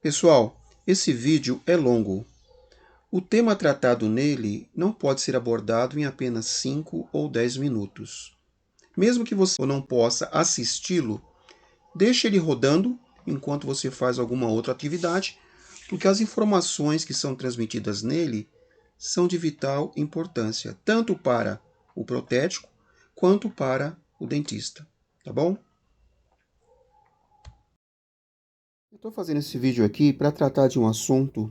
Pessoal, esse vídeo é longo. O tema tratado nele não pode ser abordado em apenas 5 ou 10 minutos. Mesmo que você não possa assisti-lo, deixe ele rodando enquanto você faz alguma outra atividade, porque as informações que são transmitidas nele são de vital importância, tanto para o protético quanto para o dentista. Tá bom? Eu estou fazendo esse vídeo aqui para tratar de um assunto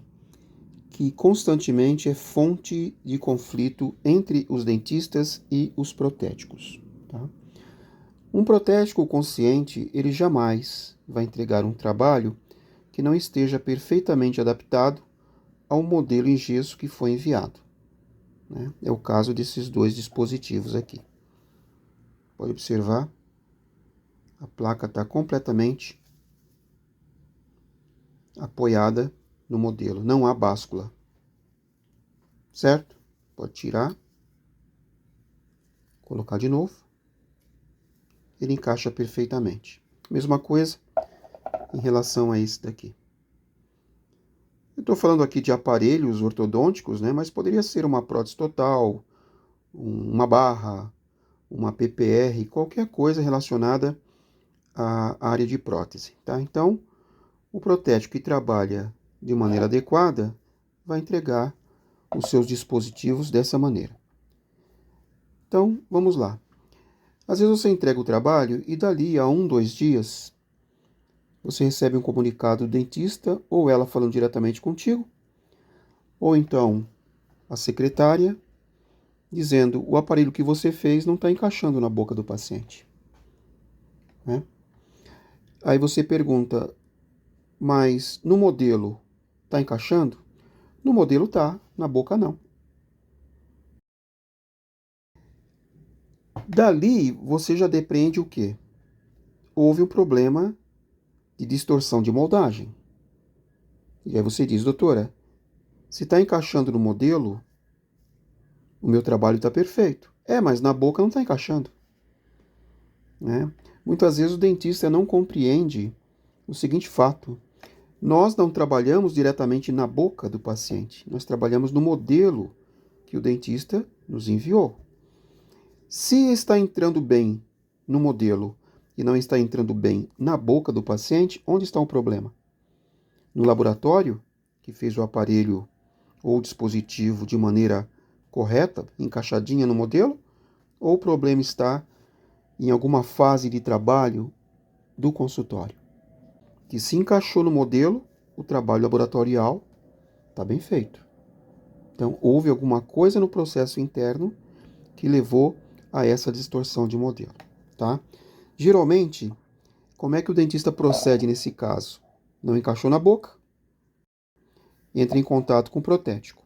que constantemente é fonte de conflito entre os dentistas e os protéticos. Tá? Um protético consciente, ele jamais vai entregar um trabalho que não esteja perfeitamente adaptado ao modelo em gesso que foi enviado. Né? É o caso desses dois dispositivos aqui. Pode observar, a placa está completamente apoiada no modelo, não há báscula. Certo? Pode tirar, colocar de novo. Ele encaixa perfeitamente. Mesma coisa em relação a esse daqui. Eu estou falando aqui de aparelhos ortodônticos, né? Mas poderia ser uma prótese total, uma barra, uma PPR, qualquer coisa relacionada à área de prótese. Tá? Então, o protético que trabalha de maneira adequada vai entregar os seus dispositivos dessa maneira. Então, vamos lá. Às vezes você entrega o trabalho e dali a 1, 2 dias você recebe um comunicado do dentista, ou ela falando diretamente contigo, ou então a secretária dizendo o aparelho que você fez não está encaixando na boca do paciente. Né? Aí você pergunta, mas no modelo está encaixando? No modelo tá, na boca não. Dali você já depreende o quê? Houve um problema de distorção de moldagem. E aí você diz, doutora, se está encaixando no modelo, o meu trabalho está perfeito. É, mas na boca não está encaixando. Né? Muitas vezes o dentista não compreende o seguinte fato. Nós não trabalhamos diretamente na boca do paciente. Nós trabalhamos no modelo que o dentista nos enviou. Se está entrando bem no modelo e não está entrando bem na boca do paciente, onde está o problema? No laboratório, que fez o aparelho ou o dispositivo de maneira correta, encaixadinha no modelo, ou o problema está em alguma fase de trabalho do consultório, que se encaixou no modelo, o trabalho laboratorial está bem feito. Então, houve alguma coisa no processo interno que levou a essa distorção de modelo. Tá? Geralmente, como é que o dentista procede nesse caso? Não encaixou na boca? Entra em contato com o protético.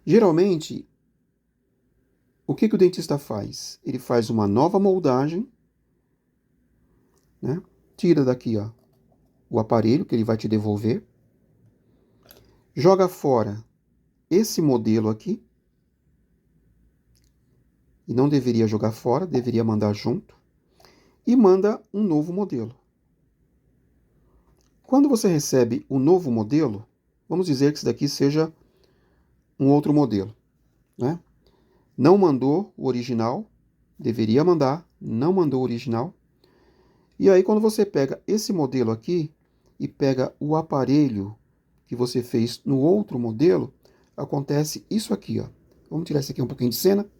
Geralmente, o que o dentista faz? Ele faz uma nova moldagem, né? Tira daqui ó, o aparelho que ele vai te devolver, joga fora esse modelo aqui, e não deveria jogar fora, deveria mandar junto, e manda um novo modelo. Quando você recebe o novo modelo, vamos dizer que isso daqui seja um outro modelo, né? Não mandou o original, deveria mandar, não mandou o original. E aí quando você pega esse modelo aqui e pega o aparelho que você fez no outro modelo, acontece isso aqui, ó. Vamos tirar isso aqui um pouquinho de cena.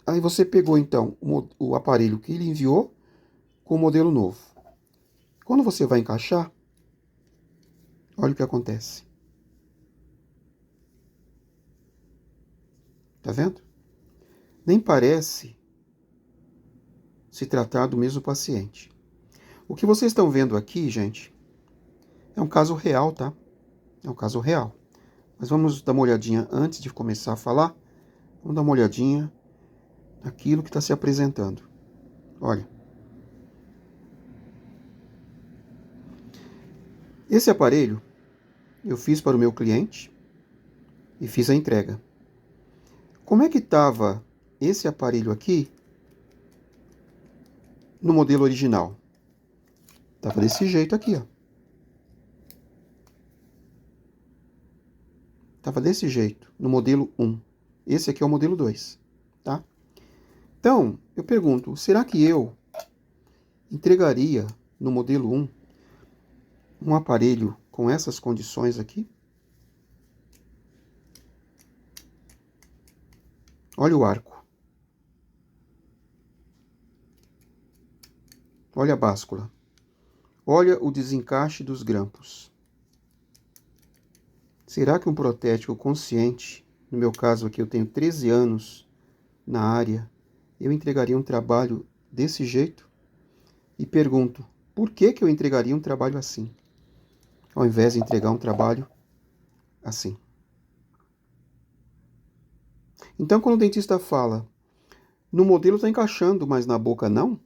Aí você pegou então o aparelho que ele enviou com o modelo novo. Quando você vai encaixar, olha o que acontece. Tá vendo? Nem parece se tratar do mesmo paciente. O que vocês estão vendo aqui, gente, é um caso real, tá? É um caso real. Mas vamos dar uma olhadinha antes de começar a falar. Vamos dar uma olhadinha naquilo que está se apresentando. Olha. Esse aparelho eu fiz para o meu cliente e fiz a entrega. Como é que estava esse aparelho aqui no modelo original? Estava desse jeito aqui, ó. Estava desse jeito, no modelo 1. Esse aqui é o modelo 2, tá? Então, eu pergunto, será que eu entregaria no modelo 1 um aparelho com essas condições aqui? Olha o arco. Olha a báscula. Olha o desencaixe dos grampos. Será que um protético consciente, no meu caso aqui eu tenho 13 anos na área, eu entregaria um trabalho desse jeito? E pergunto, por que eu entregaria um trabalho assim, ao invés de entregar um trabalho assim? Então, quando o dentista fala, no modelo está encaixando, mas na boca não,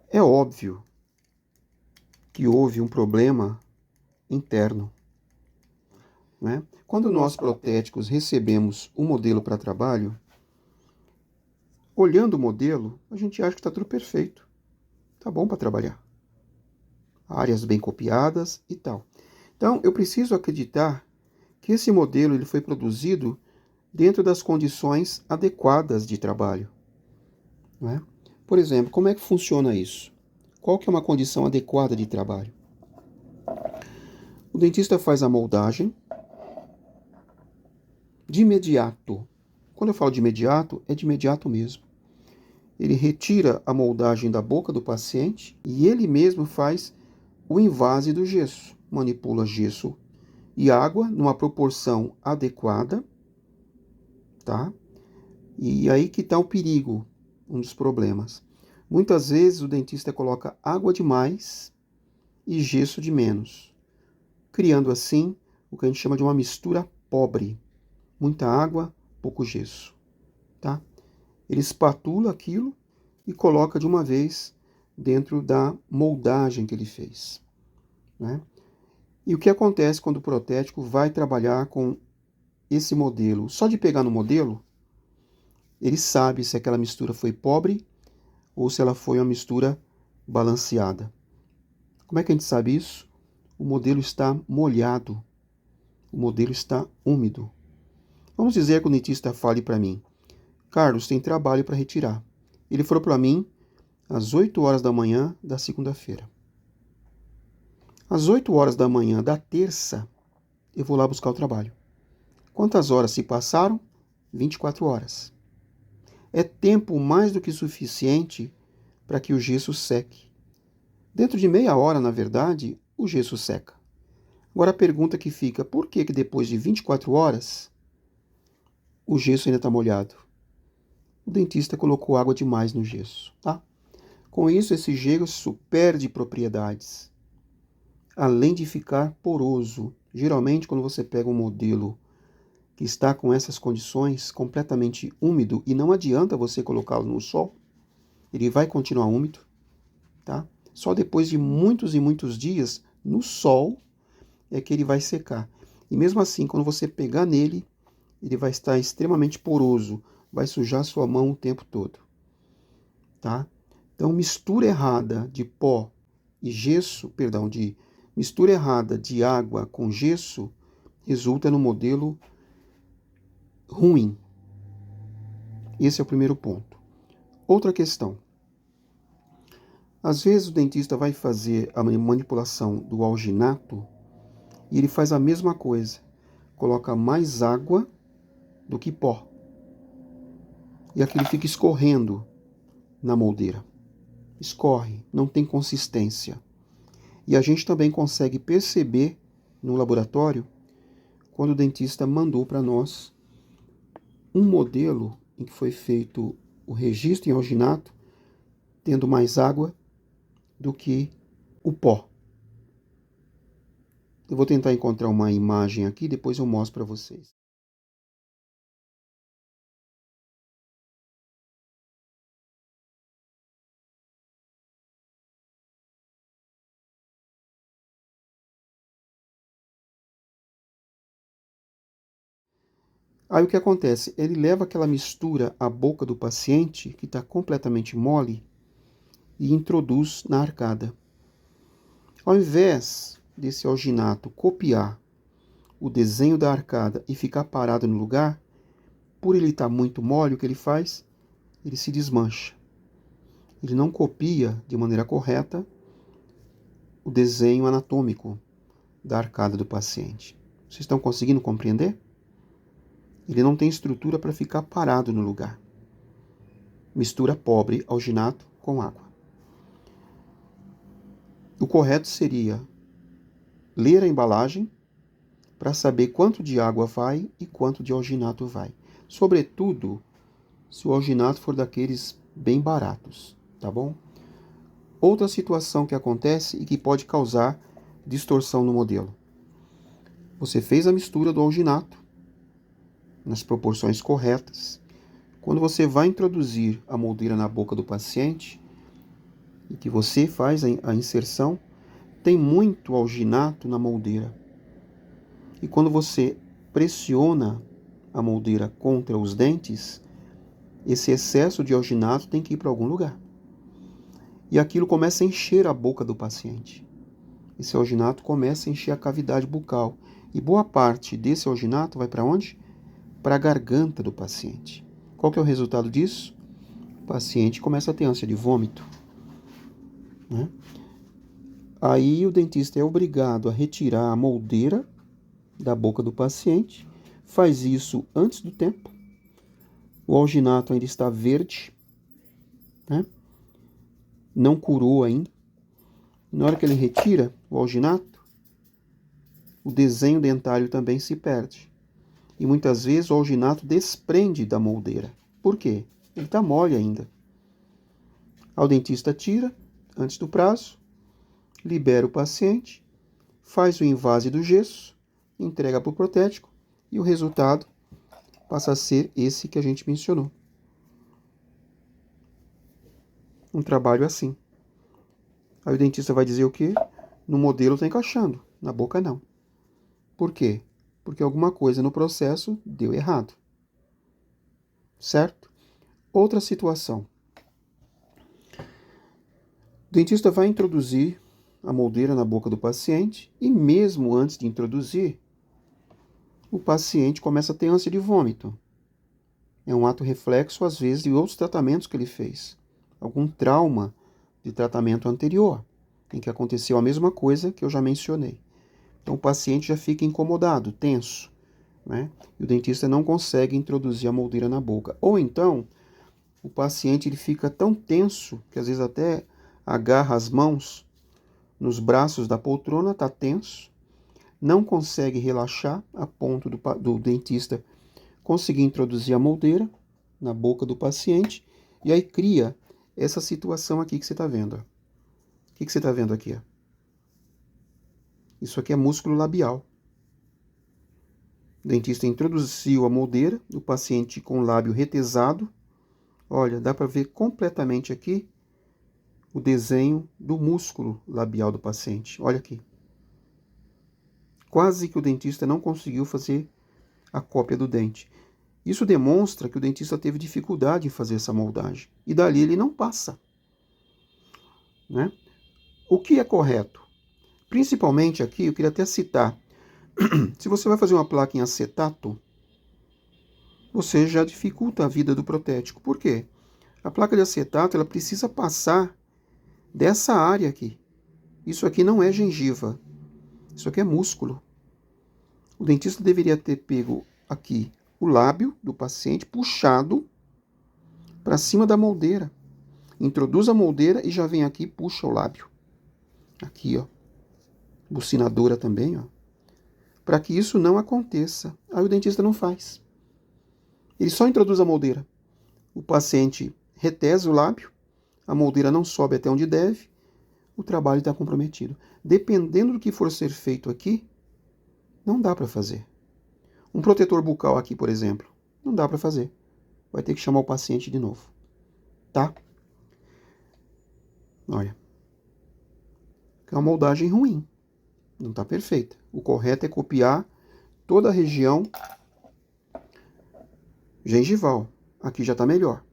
é óbvio que houve um problema interno, né? Quando nós protéticos recebemos um modelo para trabalho, olhando o modelo, a gente acha que está tudo perfeito, tá bom para trabalhar, áreas bem copiadas e tal. Então, eu preciso acreditar que esse modelo ele foi produzido dentro das condições adequadas de trabalho, não é? Por exemplo, como é que funciona isso? Qual que é uma condição adequada de trabalho? O dentista faz a moldagem de imediato. Quando eu falo de imediato, é de imediato mesmo. Ele retira a moldagem da boca do paciente e ele mesmo faz o invase do gesso. Manipula gesso e água numa proporção adequada, tá? E aí que está o perigo, um dos problemas. Muitas vezes o dentista coloca água demais e gesso de menos, criando assim o que a gente chama de uma mistura pobre. Muita água, pouco gesso, tá? Ele espatula aquilo e coloca de uma vez dentro da moldagem que ele fez, né? E o que acontece quando o protético vai trabalhar com esse modelo? Só de pegar no modelo, ele sabe se aquela mistura foi pobre ou se ela foi uma mistura balanceada. Como é que a gente sabe isso? O modelo está molhado, o modelo está úmido. Vamos dizer que o dentista fale para mim, Carlos, tem trabalho para retirar. Ele falou para mim às 8 horas da manhã da segunda-feira. Às 8 horas da manhã da terça, eu vou lá buscar o trabalho. Quantas horas se passaram? 24 horas. É tempo mais do que suficiente para que o gesso seque. Dentro de meia hora, na verdade, o gesso seca. Agora a pergunta que fica, por que depois de 24 horas o gesso ainda está molhado? O dentista colocou água demais no gesso, tá? Com isso, esse gesso perde propriedades, além de ficar poroso. Geralmente, quando você pega um modelo que está com essas condições, completamente úmido, e não adianta você colocá-lo no sol, ele vai continuar úmido, tá? Só depois de muitos e muitos dias no sol é que ele vai secar. E mesmo assim, quando você pegar nele, ele vai estar extremamente poroso, vai sujar sua mão o tempo todo, tá? Então, mistura errada de pó e gesso, perdão, de mistura errada de água com gesso resulta no modelo ruim. Esse é o primeiro ponto. Outra questão. Às vezes o dentista vai fazer a manipulação do alginato e ele faz a mesma coisa. Coloca mais água do que pó. E aquilo fica escorrendo na moldeira. Escorre, não tem consistência. E a gente também consegue perceber no laboratório quando o dentista mandou para nós um modelo em que foi feito o registro em alginato, tendo mais água do que o pó. Eu vou tentar encontrar uma imagem aqui, depois eu mostro para vocês. Aí o que acontece? Ele leva aquela mistura à boca do paciente, que está completamente mole, e introduz na arcada. Ao invés desse alginato copiar o desenho da arcada e ficar parado no lugar, por ele estar muito mole, o que ele faz? Ele se desmancha. Ele não copia de maneira correta o desenho anatômico da arcada do paciente. Vocês estão conseguindo compreender? Ele não tem estrutura para ficar parado no lugar. Mistura pobre alginato com água. O correto seria ler a embalagem para saber quanto de água vai e quanto de alginato vai. Sobretudo, se o alginato for daqueles bem baratos, tá bom? Outra situação que acontece e que pode causar distorção no modelo. Você fez a mistura do alginato nas proporções corretas. Quando você vai introduzir a moldeira na boca do paciente e que você faz a inserção, tem muito alginato na moldeira. E quando você pressiona a moldeira contra os dentes, esse excesso de alginato tem que ir para algum lugar. E aquilo começa a encher a boca do paciente. Esse alginato começa a encher a cavidade bucal. E boa parte desse alginato vai para onde? Para a garganta do paciente. Qual que é o resultado disso? O paciente começa a ter ânsia de vômito, né? Aí o dentista é obrigado a retirar a moldeira da boca do paciente. Faz isso antes do tempo. O alginato ainda está verde, né? Não curou ainda. Na hora que ele retira o alginato, o desenho dentário também se perde. E muitas vezes o alginato desprende da moldeira. Por quê? Ele está mole ainda. O dentista tira, antes do prazo, libera o paciente, faz o invase do gesso, entrega para o protético e o resultado passa a ser esse que a gente mencionou. Um trabalho assim. Aí o dentista vai dizer o quê? No modelo está encaixando, na boca não. Por quê? Porque alguma coisa no processo deu errado. Certo? Outra situação. O dentista vai introduzir a moldeira na boca do paciente e mesmo antes de introduzir, o paciente começa a ter ânsia de vômito. É um ato reflexo, às vezes, de outros tratamentos que ele fez. Algum trauma de tratamento anterior, em que aconteceu a mesma coisa que eu já mencionei. Então o paciente já fica incomodado, tenso, né? E o dentista não consegue introduzir a moldeira na boca. Ou então, o paciente ele fica tão tenso que às vezes até agarra as mãos nos braços da poltrona, está tenso, não consegue relaxar a ponto do dentista conseguir introduzir a moldeira na boca do paciente e aí cria essa situação aqui que você está vendo. O que você está vendo aqui? Isso aqui é músculo labial. O dentista introduziu a moldeira, o paciente com o lábio retesado. Olha, dá para ver completamente aqui o desenho do músculo labial do paciente. Olha aqui. Quase que o dentista não conseguiu fazer a cópia do dente. Isso demonstra que o dentista teve dificuldade em fazer essa moldagem. E dali ele não passa, né? O que é correto? Principalmente aqui, eu queria até citar, se você vai fazer uma placa em acetato, você já dificulta a vida do protético. Por quê? A placa de acetato ela precisa passar dessa área aqui. Isso aqui não é gengiva. Isso aqui é músculo. O dentista deveria ter pego aqui o lábio do paciente, puxado para cima da moldeira. Introduz a moldeira e já vem aqui e puxa o lábio. Aqui, ó. Bucinadora também, ó. Para que isso não aconteça. Aí o dentista não faz. Ele só introduz a moldeira. O paciente retesa o lábio, a moldeira não sobe até onde deve, o trabalho está comprometido. Dependendo do que for ser feito aqui, não dá para fazer. Um protetor bucal aqui, por exemplo, não dá para fazer. Vai ter que chamar o paciente de novo. Tá? Olha. É uma moldagem ruim. Não está perfeita. O correto é copiar toda a região gengival. Aqui já está melhor.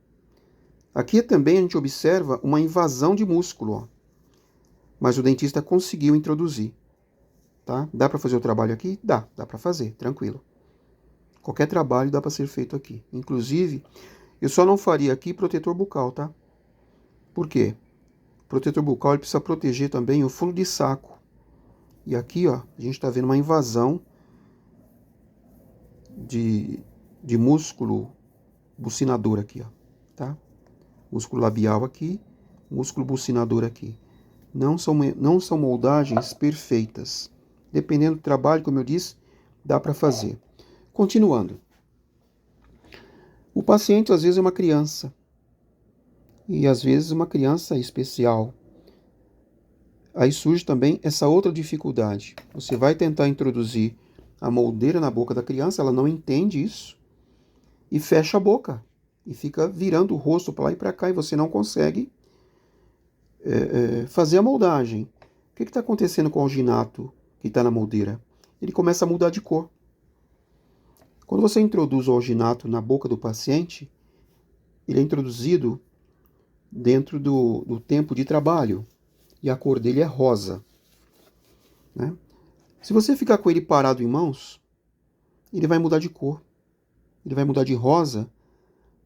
Aqui também a gente observa uma invasão de músculo, ó. Mas o dentista conseguiu introduzir. tá? Dá para fazer o trabalho aqui? Dá para fazer, tranquilo. Qualquer trabalho dá para ser feito aqui. Inclusive, eu só não faria aqui protetor bucal, tá? Por quê? O protetor bucal ele precisa proteger também o fundo de saco. E aqui, ó, a gente está vendo uma invasão de músculo bucinador aqui, ó, tá? Músculo labial aqui, músculo bucinador aqui. Não são moldagens perfeitas. Dependendo do trabalho, como eu disse, dá para fazer. Continuando. O paciente às vezes é uma criança. E às vezes uma criança especial. Aí surge também essa outra dificuldade. Você vai tentar introduzir a moldeira na boca da criança, ela não entende isso, e fecha a boca. E fica virando o rosto para lá e para cá, e você não consegue fazer a moldagem. O que está acontecendo com o alginato que está na moldeira? Ele começa a mudar de cor. Quando você introduz o alginato na boca do paciente, ele é introduzido dentro do tempo de trabalho. E a cor dele é rosa, né? Se você ficar com ele parado em mãos, ele vai mudar de cor. Ele vai mudar de rosa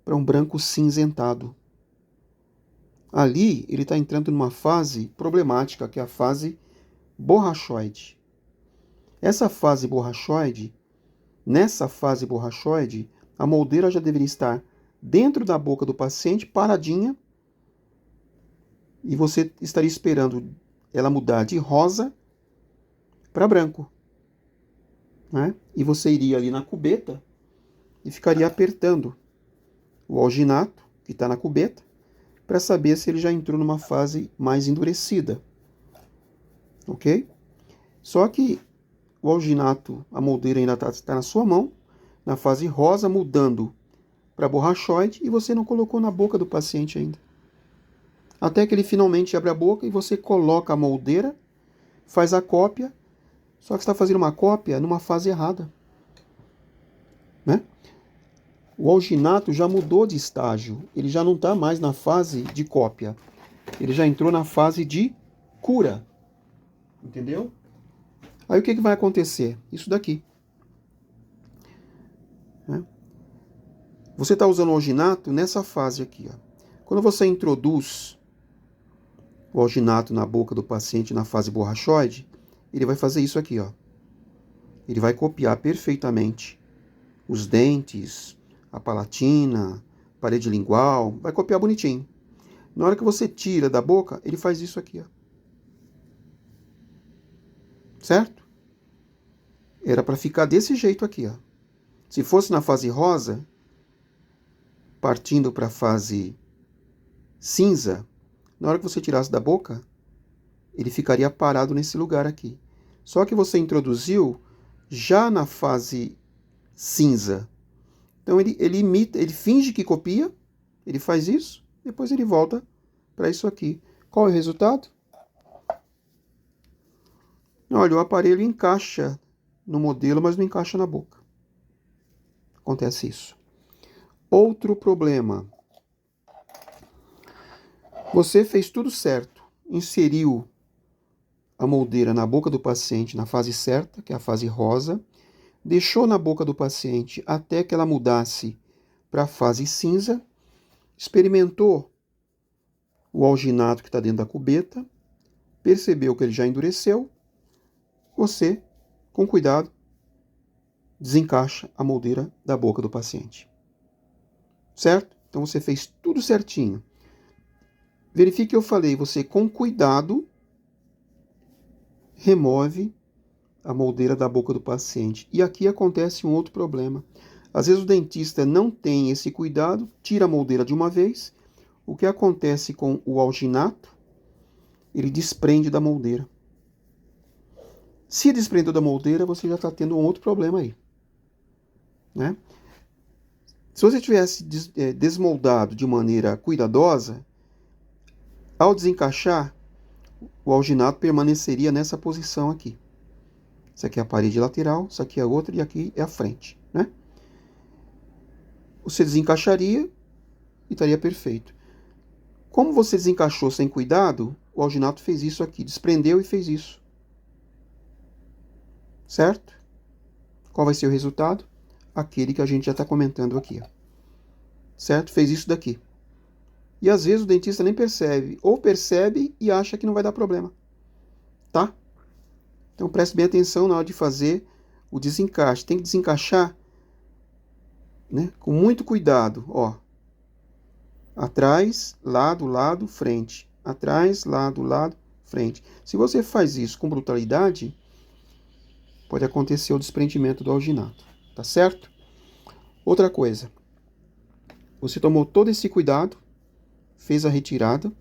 para um branco cinzentado. Ali, ele está entrando numa fase problemática, que é a fase borrachoide. Nessa fase borrachoide, a moldeira já deveria estar dentro da boca do paciente, paradinha, e você estaria esperando ela mudar de rosa para branco, né? E você iria ali na cubeta e ficaria apertando o alginato que está na cubeta para saber se ele já entrou numa fase mais endurecida, ok? Só que o alginato, a moldeira ainda está na sua mão, na fase rosa, mudando para borrachoide, e você não colocou na boca do paciente ainda. Até que ele finalmente abre a boca e você coloca a moldeira, faz a cópia, só que você está fazendo uma cópia numa fase errada, né? O alginato já mudou de estágio, ele já não está mais na fase de cópia, ele já entrou na fase de cura, entendeu? Aí o que vai acontecer? Isso daqui, né? Você está usando o alginato nessa fase aqui, ó. Quando você introduz o alginato na boca do paciente na fase borrachoide, ele vai fazer isso aqui, ó. Ele vai copiar perfeitamente os dentes, a palatina, parede lingual, vai copiar bonitinho. Na hora que você tira da boca, ele faz isso aqui, ó. Certo? Era para ficar desse jeito aqui, ó. Se fosse na fase rosa, partindo para a fase cinza, na hora que você tirasse da boca, ele ficaria parado nesse lugar aqui. Só que você introduziu já na fase cinza. Então ele imita, ele finge que copia, ele faz isso, depois ele volta para isso aqui. Qual é o resultado? Olha, o aparelho encaixa no modelo, mas não encaixa na boca. Acontece isso. Outro problema. Você fez tudo certo, inseriu a moldeira na boca do paciente na fase certa, que é a fase rosa, deixou na boca do paciente até que ela mudasse para a fase cinza, experimentou o alginato que está dentro da cubeta, percebeu que ele já endureceu, você, com cuidado, desencaixa a moldeira da boca do paciente. Certo? Então você fez tudo certinho. Verifique que eu falei, você com cuidado remove a moldeira da boca do paciente. E aqui acontece um outro problema. Às vezes o dentista não tem esse cuidado, tira a moldeira de uma vez. O que acontece com o alginato? Ele desprende da moldeira. Se desprendeu da moldeira, você já está tendo um outro problema aí, né? Se você tivesse desmoldado de maneira cuidadosa, ao desencaixar, o alginato permaneceria nessa posição aqui. Isso aqui é a parede lateral, isso aqui é a outra e aqui é a frente, né? Você desencaixaria e estaria perfeito. Como você desencaixou sem cuidado, o alginato fez isso aqui, desprendeu e fez isso. certo? Qual vai ser o resultado? Aquele que a gente já está comentando aqui, ó. Certo? Fez isso daqui. E às vezes o dentista nem percebe, ou percebe e acha que não vai dar problema, tá? Então preste bem atenção na hora de fazer o desencaixe. Tem que desencaixar, né, com muito cuidado, ó. Atrás, lado, frente. Atrás, lado, frente. Se você faz isso com brutalidade, pode acontecer o desprendimento do alginato, tá certo? Outra coisa, você tomou todo esse cuidado, fez a retirada,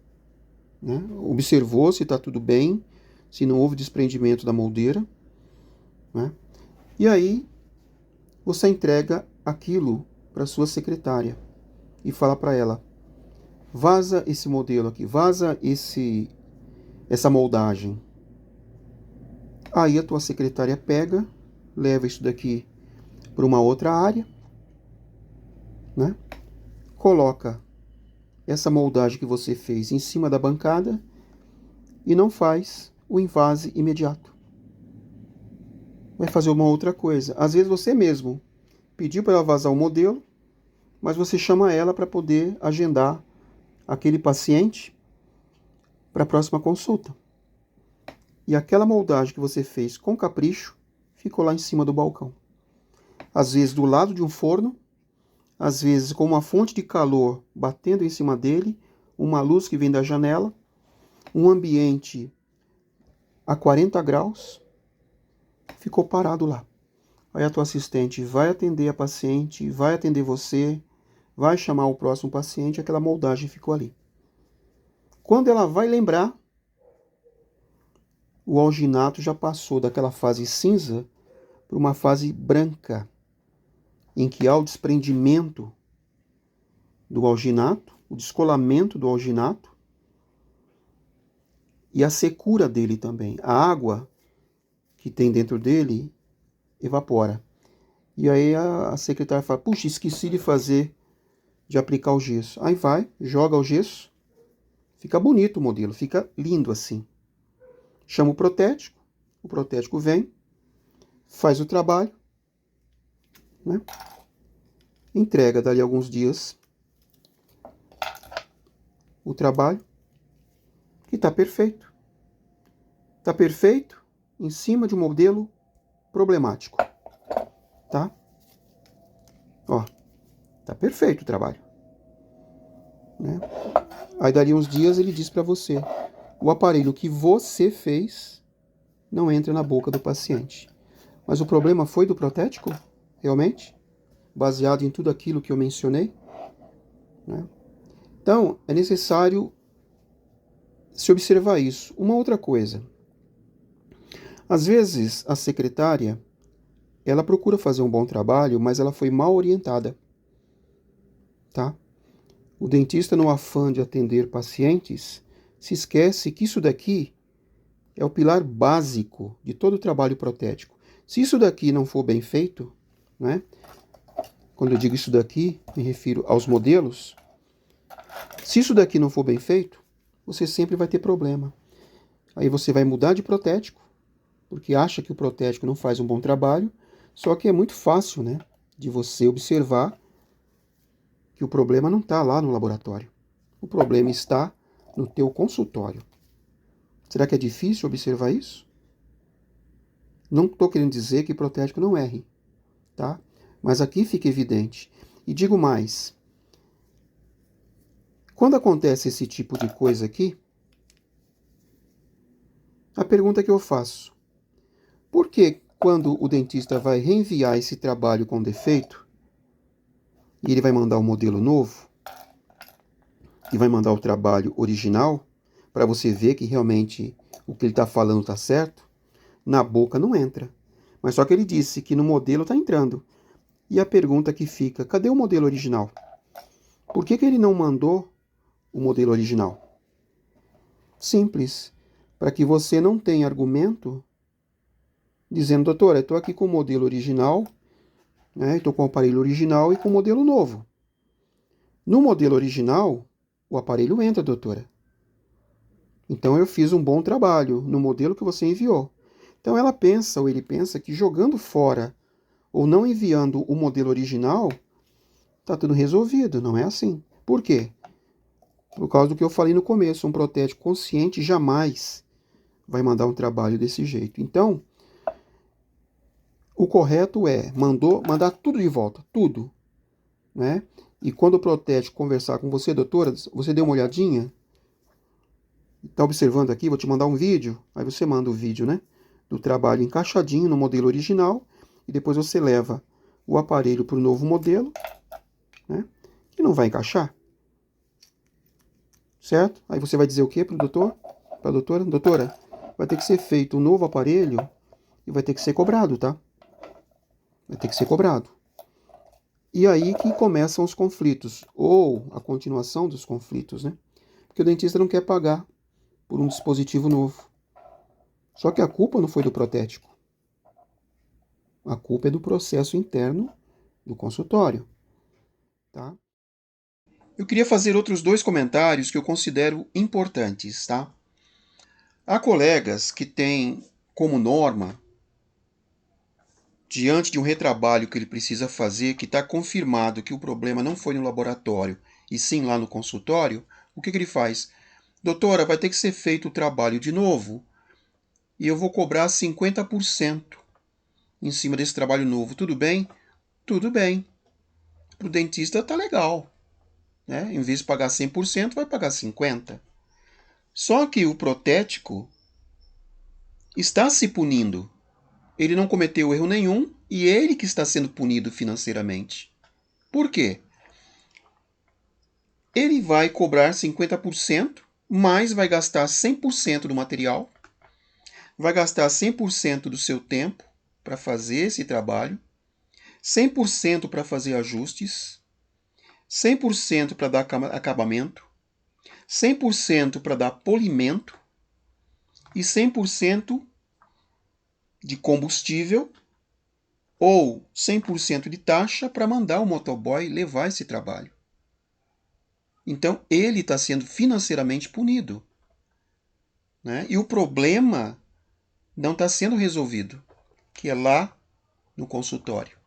né? Observou se está tudo bem, se não houve desprendimento da moldeira, né? E aí você entrega aquilo para sua secretária e fala para ela: vaza esse modelo aqui, vaza essa moldagem. Aí a tua secretária pega, leva isso daqui para uma outra área, né? Coloca essa moldagem que você fez em cima da bancada e não faz o invase imediato. Vai fazer uma outra coisa. Às vezes você mesmo pediu para ela vazar o modelo, mas você chama ela para poder agendar aquele paciente para a próxima consulta. E aquela moldagem que você fez com capricho ficou lá em cima do balcão. Às vezes do lado de um forno, às vezes com uma fonte de calor batendo em cima dele, uma luz que vem da janela, um ambiente a 40 graus, ficou parado lá. Aí a tua assistente vai atender a paciente, vai atender você, vai chamar o próximo paciente, aquela moldagem ficou ali. Quando ela vai lembrar, o alginato já passou daquela fase cinza para uma fase branca, em que há o desprendimento do alginato, o descolamento do alginato e a secura dele também. A água que tem dentro dele evapora. E aí a secretária fala: puxa, esqueci de aplicar o gesso. Aí vai, joga o gesso, fica bonito o modelo, fica lindo assim. Chama o protético vem, faz o trabalho, né? Entrega dali a alguns dias o trabalho e está perfeito. Está perfeito em cima de um modelo problemático, tá? Ó, tá perfeito o trabalho, né? Aí dali uns dias ele diz para você: o aparelho que você fez não entra na boca do paciente. Mas o problema foi do protético? Realmente? Baseado em tudo aquilo que eu mencionei? Né? Então, é necessário se observar isso. Uma outra coisa. Às vezes, a secretária, ela procura fazer um bom trabalho, mas ela foi mal orientada. Tá? O dentista, no afã de atender pacientes, se esquece que isso daqui é o pilar básico de todo o trabalho protético. Se isso daqui não for bem feito, né? Quando eu digo isso daqui, me refiro aos modelos. Se isso daqui não for bem feito, você sempre vai ter problema. Aí você vai mudar de protético, porque acha que o protético não faz um bom trabalho, só que é muito fácil, né, de você observar que o problema não está lá no laboratório. O problema está no teu consultório. Será que é difícil observar isso? Não estou querendo dizer que protético não erre, tá? Mas aqui fica evidente. E digo mais. Quando acontece esse tipo de coisa aqui, a pergunta que eu faço: por que quando o dentista vai reenviar esse trabalho com defeito, e ele vai mandar um modelo novo, e vai mandar o trabalho original, para você ver que realmente o que ele está falando está certo, na boca não entra. Mas só que ele disse que no modelo está entrando. E a pergunta que fica: cadê o modelo original? Por que ele não mandou o modelo original? Simples. Para que você não tenha argumento dizendo: doutora, eu estou aqui com o modelo original, né? Estou com o aparelho original e com o modelo novo. No modelo original, o aparelho entra, doutora. Então eu fiz um bom trabalho no modelo que você enviou. Então ela pensa, ou ele pensa, que jogando fora ou não enviando o modelo original, está tudo resolvido. Não é assim. Por quê? Por causa do que eu falei no começo, um protético consciente jamais vai mandar um trabalho desse jeito. Então, o correto é mandar tudo de volta, tudo, né? E quando o protético conversar com você, doutora, você deu uma olhadinha? Está observando aqui? Vou te mandar um vídeo. Aí você manda o vídeo, né? Do trabalho encaixadinho no modelo original. E depois você leva o aparelho para o novo modelo, né? Que não vai encaixar. Certo? Aí você vai dizer o quê para o doutor? Para a doutora? Doutora, vai ter que ser feito um novo aparelho e vai ter que ser cobrado, tá? Vai ter que ser cobrado. E aí que começam os conflitos, ou a continuação dos conflitos, né? Porque o dentista não quer pagar por um dispositivo novo. Só que a culpa não foi do protético. A culpa é do processo interno do consultório, tá? Eu queria fazer outros dois comentários que eu considero importantes, tá? Há colegas que têm como norma, diante de um retrabalho que ele precisa fazer, que está confirmado que o problema não foi no laboratório e sim lá no consultório, o que ele faz? Doutora, vai ter que ser feito o trabalho de novo e eu vou cobrar 50% em cima desse trabalho novo. Tudo bem? Tudo bem. Para o dentista tá legal, né? Em vez de pagar 100%, vai pagar 50%. Só que o protético está se punindo. Ele não cometeu erro nenhum e ele que está sendo punido financeiramente. Por quê? Ele vai cobrar 50%, mas vai gastar 100% do material, vai gastar 100% do seu tempo para fazer esse trabalho, 100% para fazer ajustes, 100% para dar acabamento, 100% para dar polimento e 100% de combustível ou 100% de taxa para mandar o motoboy levar esse trabalho. Então ele está sendo financeiramente punido, né? E o problema não está sendo resolvido, que é lá no consultório.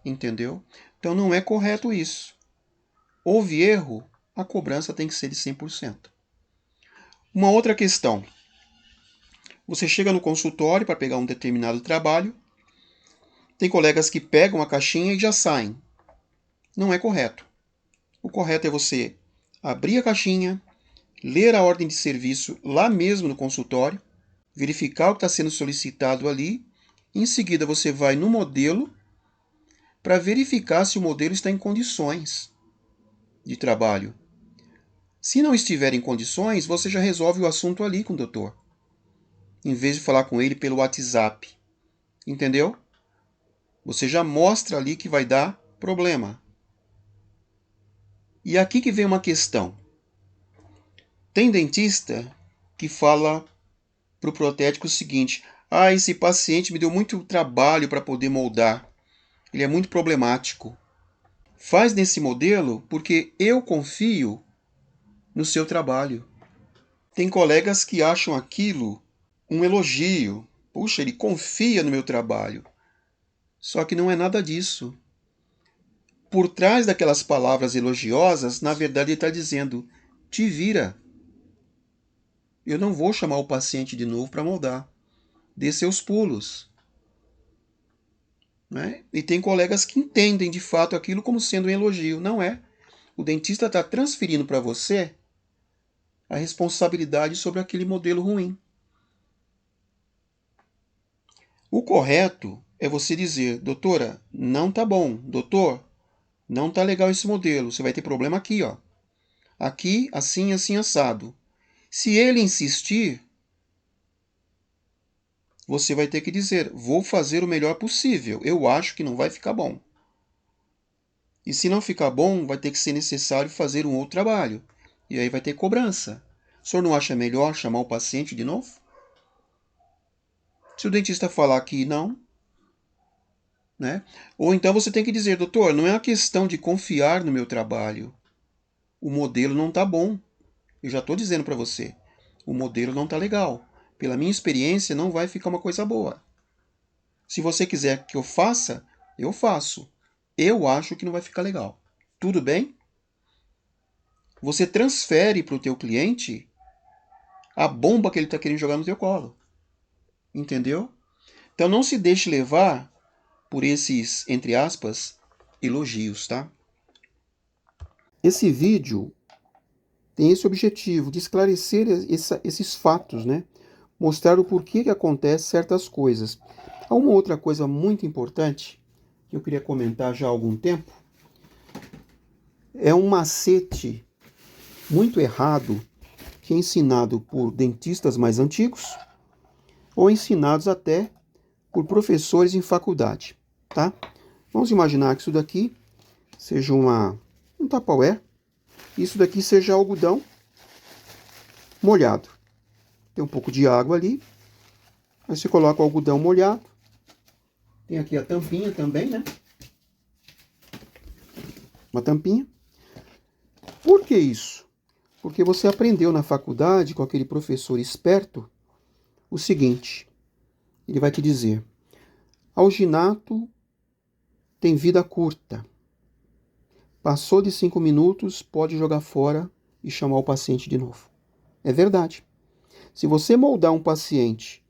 Entendeu? Então não é correto isso. Houve erro, a cobrança tem que ser de 100%. Uma outra questão. Você chega no consultório para pegar um determinado trabalho, tem colegas que pegam a caixinha e já saem. Não é correto. O correto é você abrir a caixinha, ler a ordem de serviço lá mesmo no consultório, verificar o que está sendo solicitado ali, e em seguida você vai no modelo para verificar se o modelo está em condições de trabalho. Se não estiver em condições, você já resolve o assunto ali com o doutor, em vez de falar com ele pelo WhatsApp. Entendeu? Você já mostra ali que vai dar problema. E aqui que vem uma questão. Tem dentista que fala para o protético o seguinte: esse paciente me deu muito trabalho para poder moldar. Ele é muito problemático. Faz nesse modelo porque eu confio no seu trabalho. Tem colegas que acham aquilo um elogio. Puxa, ele confia no meu trabalho. Só que não é nada disso. Por trás daquelas palavras elogiosas, na verdade ele está dizendo: te vira. Eu não vou chamar o paciente de novo para moldar. Dê seus pulos. Né? E tem colegas que entendem de fato aquilo como sendo um elogio. Não é. O dentista está transferindo para você a responsabilidade sobre aquele modelo ruim. O correto é você dizer: doutora, não tá bom. Doutor, não tá legal esse modelo. Você vai ter problema aqui, ó. Aqui, assim, assim, assado. Se ele insistir, você vai ter que dizer: vou fazer o melhor possível. Eu acho que não vai ficar bom. E se não ficar bom, vai ter que ser necessário fazer um outro trabalho. E aí vai ter cobrança. O senhor não acha melhor chamar o paciente de novo? Se o dentista falar que não, né? Ou então você tem que dizer: doutor, não é uma questão de confiar no meu trabalho. O modelo não está bom. Eu já estou dizendo para você. O modelo não está legal. pela minha experiência, não vai ficar uma coisa boa. Se você quiser que eu faça, eu faço. Eu acho que não vai ficar legal. Tudo bem? Você transfere para o teu cliente a bomba que ele está querendo jogar no teu colo. Entendeu? Então não se deixe levar por esses, entre aspas, elogios, tá? Esse vídeo tem esse objetivo de esclarecer esses fatos, né? Mostrar o porquê que acontece certas coisas. Há uma outra coisa muito importante que eu queria comentar já há algum tempo. É um macete muito errado que é ensinado por dentistas mais antigos ou ensinados até por professores em faculdade, tá? Vamos imaginar que isso daqui seja um Tupperware, isso daqui seja algodão molhado. Tem um pouco de água ali, aí você coloca o algodão molhado, tem aqui a tampinha também, né? Uma tampinha. Por que isso? Porque você aprendeu na faculdade com aquele professor esperto o seguinte, ele vai te dizer, alginato tem vida curta. Passou de 5 minutos, pode jogar fora e chamar o paciente de novo. É verdade. Se você moldar um paciente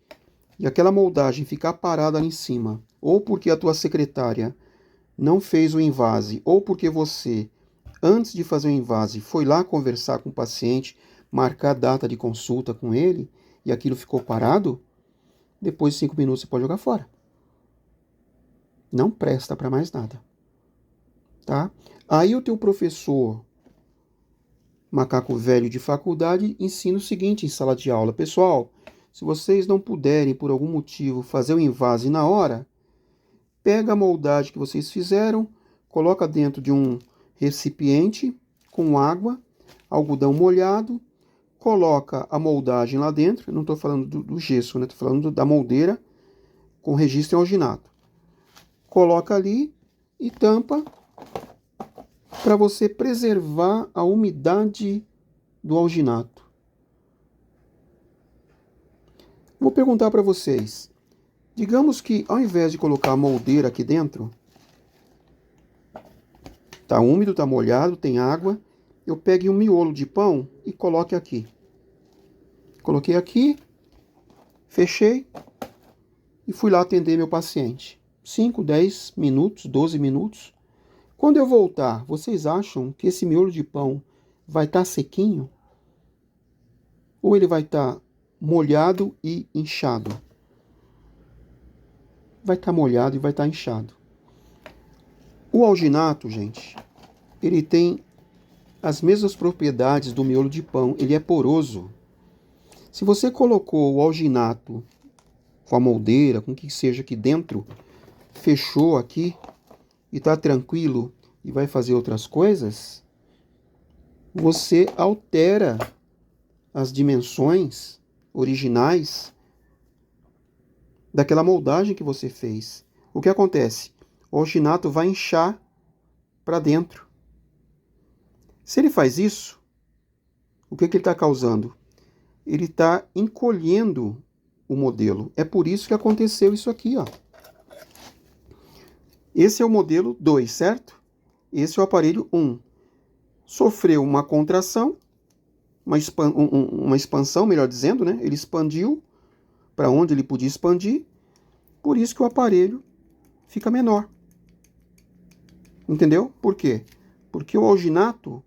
e aquela moldagem ficar parada ali em cima, ou porque a tua secretária não fez o invase, ou porque você, antes de fazer o invase, foi lá conversar com o paciente, marcar data de consulta com ele, e aquilo ficou parado, depois de 5 minutos você pode jogar fora. Não presta para mais nada. Tá? Aí o teu professor, macaco velho de faculdade, ensina o seguinte em sala de aula. Pessoal, se vocês não puderem, por algum motivo, fazer o invase na hora, pega a moldagem que vocês fizeram, coloca dentro de um recipiente com água, algodão molhado, coloca a moldagem lá dentro, não estou falando do gesso, estou falando da moldeira com registro em alginato. Coloca ali e tampa para você preservar a umidade do alginato. Vou perguntar para vocês, digamos que ao invés de colocar a moldeira aqui dentro, tá úmido, tá molhado, tem água, eu pegue um miolo de pão e coloque aqui. Coloquei aqui, fechei e fui lá atender meu paciente. 5, 10 minutos, 12 minutos. Quando eu voltar, vocês acham que esse miolo de pão vai estar sequinho? Ou ele vai estar molhado e inchado? Vai estar molhado e vai estar inchado. O alginato, gente, ele tem as mesmas propriedades do miolo de pão, ele é poroso. Se você colocou o alginato com a moldeira, com o que seja aqui dentro, fechou aqui e está tranquilo e vai fazer outras coisas, você altera as dimensões originais daquela moldagem que você fez. O que acontece? O alginato vai inchar para dentro. Se ele faz isso, o que ele está causando? Ele está encolhendo o modelo. É por isso que aconteceu isso aqui, ó. Esse é o modelo 2, certo? Esse é o aparelho 1. Sofreu uma contração, uma expansão, melhor dizendo, né? Ele expandiu para onde ele podia expandir, por isso que o aparelho fica menor. Entendeu? Por quê? Porque o alginato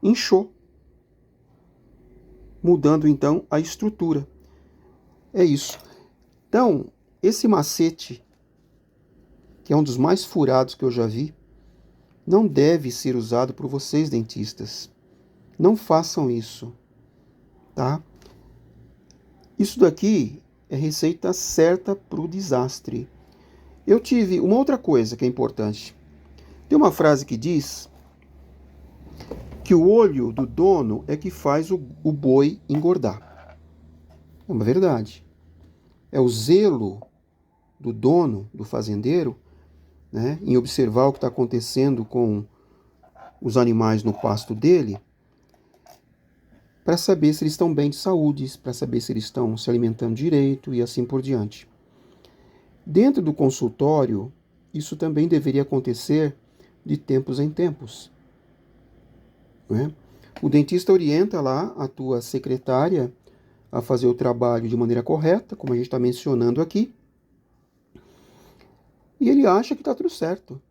inchou, mudando então a estrutura. É isso. Então, esse macete, que é um dos mais furados que eu já vi, não deve ser usado por vocês, dentistas. Não façam isso, tá? Isso daqui é receita certa para o desastre. Eu tive uma outra coisa que é importante. Tem uma frase que diz que o olho do dono é que faz o boi engordar. É uma verdade. É o zelo do dono, do fazendeiro, né, em observar o que está acontecendo com os animais no pasto dele, para saber se eles estão bem de saúde, para saber se eles estão se alimentando direito e assim por diante. Dentro do consultório, isso também deveria acontecer de tempos em tempos, né? O dentista orienta lá a tua secretária a fazer o trabalho de maneira correta, como a gente está mencionando aqui, e ele acha que está tudo certo,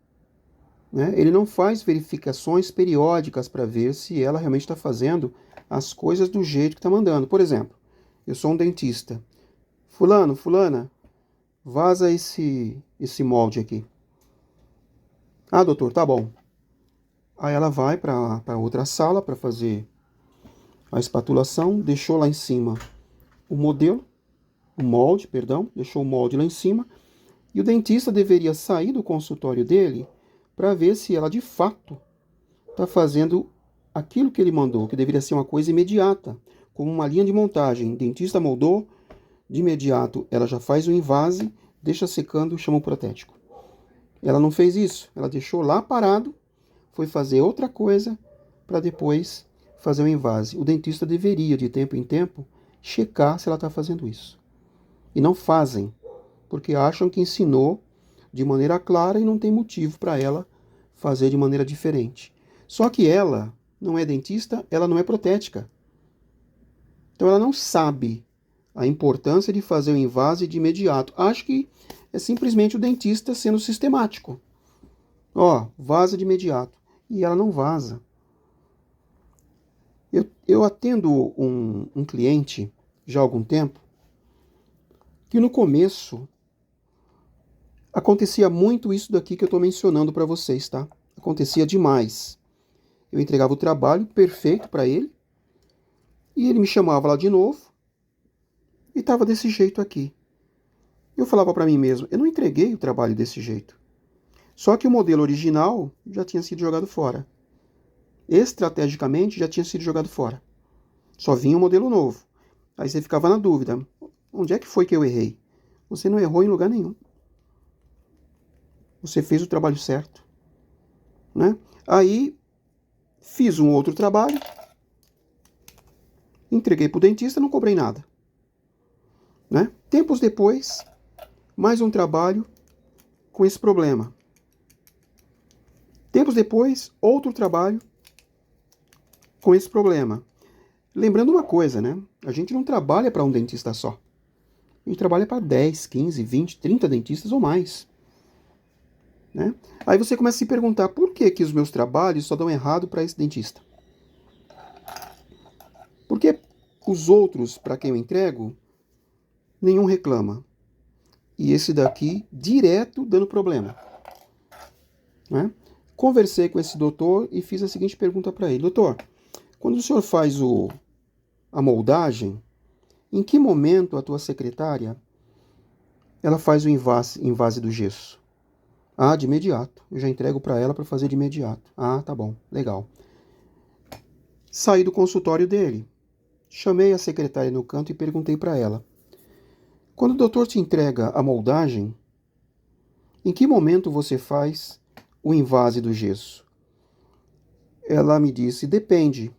né? Ele não faz verificações periódicas para ver se ela realmente está fazendo as coisas do jeito que está mandando. Por exemplo, eu sou um dentista. Fulano, fulana, vaza esse molde aqui. Ah, doutor, tá bom. Aí ela vai para outra sala para fazer a espatulação, deixou lá em cima o modelo, o molde, perdão, deixou o molde lá em cima, e o dentista deveria sair do consultório dele para ver se ela de fato está fazendo aquilo que ele mandou, que deveria ser uma coisa imediata, como uma linha de montagem. O dentista moldou, de imediato ela já faz o invase, deixa secando, chama o protético. Ela não fez isso, ela deixou lá parado, foi fazer outra coisa para depois fazer o invase. O dentista deveria, de tempo em tempo, checar se ela está fazendo isso. E não fazem, porque acham que ensinou de maneira clara e não tem motivo para ela fazer de maneira diferente. Só que ela não é dentista, ela não é protética. Então ela não sabe a importância de fazer o invase de imediato. Acho que é simplesmente o dentista sendo sistemático. Ó, vaza de imediato. E ela não vaza. Eu atendo um cliente já há algum tempo que no começo acontecia muito isso daqui que eu estou mencionando para vocês, tá? Acontecia demais. Eu entregava o trabalho perfeito para ele e ele me chamava lá de novo e estava desse jeito aqui. Eu falava para mim mesmo, eu não entreguei o trabalho desse jeito. Só que o modelo original já tinha sido jogado fora. Estrategicamente já tinha sido jogado fora. Só vinha um modelo novo. Aí você ficava na dúvida, onde é que foi que eu errei? Você não errou em lugar nenhum. Você fez o trabalho certo, né? Aí fiz um outro trabalho, entreguei para o dentista, não cobrei nada, né? Tempos depois, mais um trabalho com esse problema. Tempos depois, outro trabalho com esse problema. Lembrando uma coisa, né? A gente não trabalha para um dentista só. A gente trabalha para 10, 15, 20, 30 dentistas ou mais, né? Aí você começa a se perguntar por que os meus trabalhos só dão errado para esse dentista? Porque os outros, para quem eu entrego, nenhum reclama. E esse daqui, direto, dando problema, né? Conversei com esse doutor e fiz a seguinte pergunta para ele. Doutor, quando o senhor faz a moldagem, em que momento a tua secretária ela faz o invase do gesso? Ah, de imediato. Eu já entrego para ela para fazer de imediato. Ah, tá bom, legal. Saí do consultório dele. Chamei a secretária no canto e perguntei para ela. Quando o doutor te entrega a moldagem, em que momento você faz o invase do gesso? Ela me disse, depende.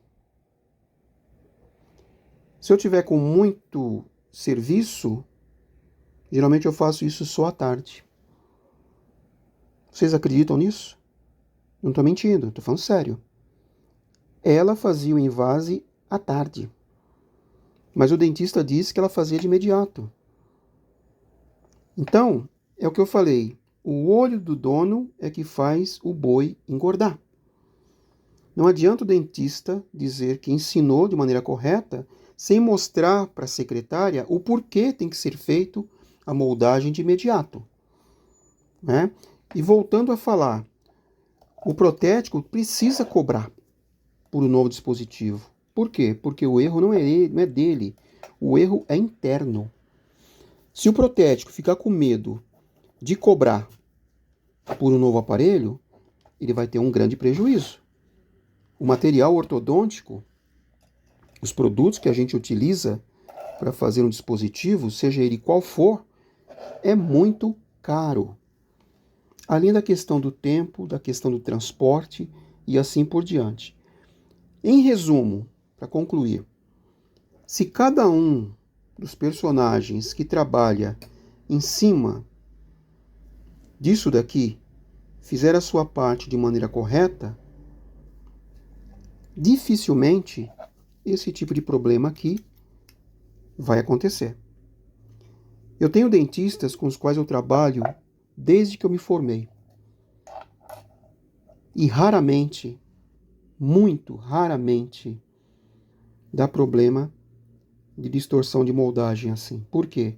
Se eu tiver com muito serviço, geralmente eu faço isso só à tarde. Vocês acreditam nisso? Não estou mentindo, estou falando sério. Ela fazia o invase à tarde. Mas o dentista disse que ela fazia de imediato. Então, é o que eu falei. O olho do dono é que faz o boi engordar. Não adianta o dentista dizer que ensinou de maneira correta sem mostrar para a secretária o porquê tem que ser feito a moldagem de imediato, né? E voltando a falar, o protético precisa cobrar por um novo dispositivo. Por quê? Porque o erro não é dele, o erro é interno. Se o protético ficar com medo de cobrar por um novo aparelho, ele vai ter um grande prejuízo. O material ortodôntico, os produtos que a gente utiliza para fazer um dispositivo, seja ele qual for, é muito caro. Além da questão do tempo, da questão do transporte e assim por diante. Em resumo, para concluir, Se cada um dos personagens que trabalha em cima disso daqui fizer a sua parte de maneira correta, dificilmente esse tipo de problema aqui vai acontecer. Eu tenho dentistas com os quais eu trabalho desde que eu me formei. E raramente, muito raramente, dá problema de distorção de moldagem assim. Por quê?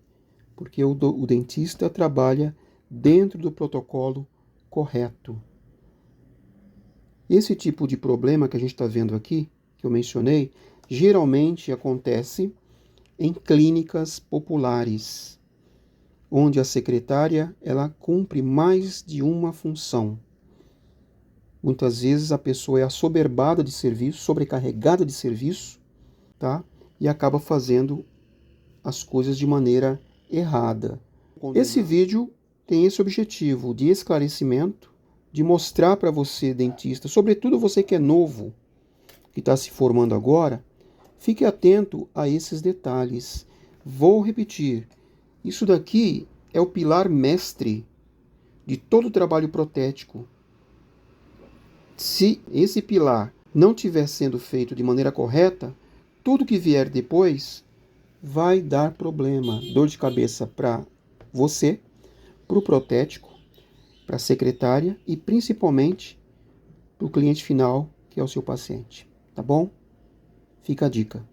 Porque o dentista trabalha dentro do protocolo correto. Esse tipo de problema que a gente está vendo aqui, que eu mencionei, geralmente acontece em clínicas populares, onde a secretária ela cumpre mais de uma função. Muitas vezes a pessoa é assoberbada de serviço, sobrecarregada de serviço, tá? E acaba fazendo as coisas de maneira errada. Esse vídeo tem esse objetivo de esclarecimento, de mostrar para você, dentista, sobretudo você que é novo, que está se formando agora, fique atento a esses detalhes. Vou repetir, isso daqui é o pilar mestre de todo o trabalho protético. Se esse pilar não estiver sendo feito de maneira correta, tudo que vier depois vai dar problema, dor de cabeça para você, para o protético, para a secretária e principalmente para o cliente final, que é o seu paciente. Tá bom? Fica a dica.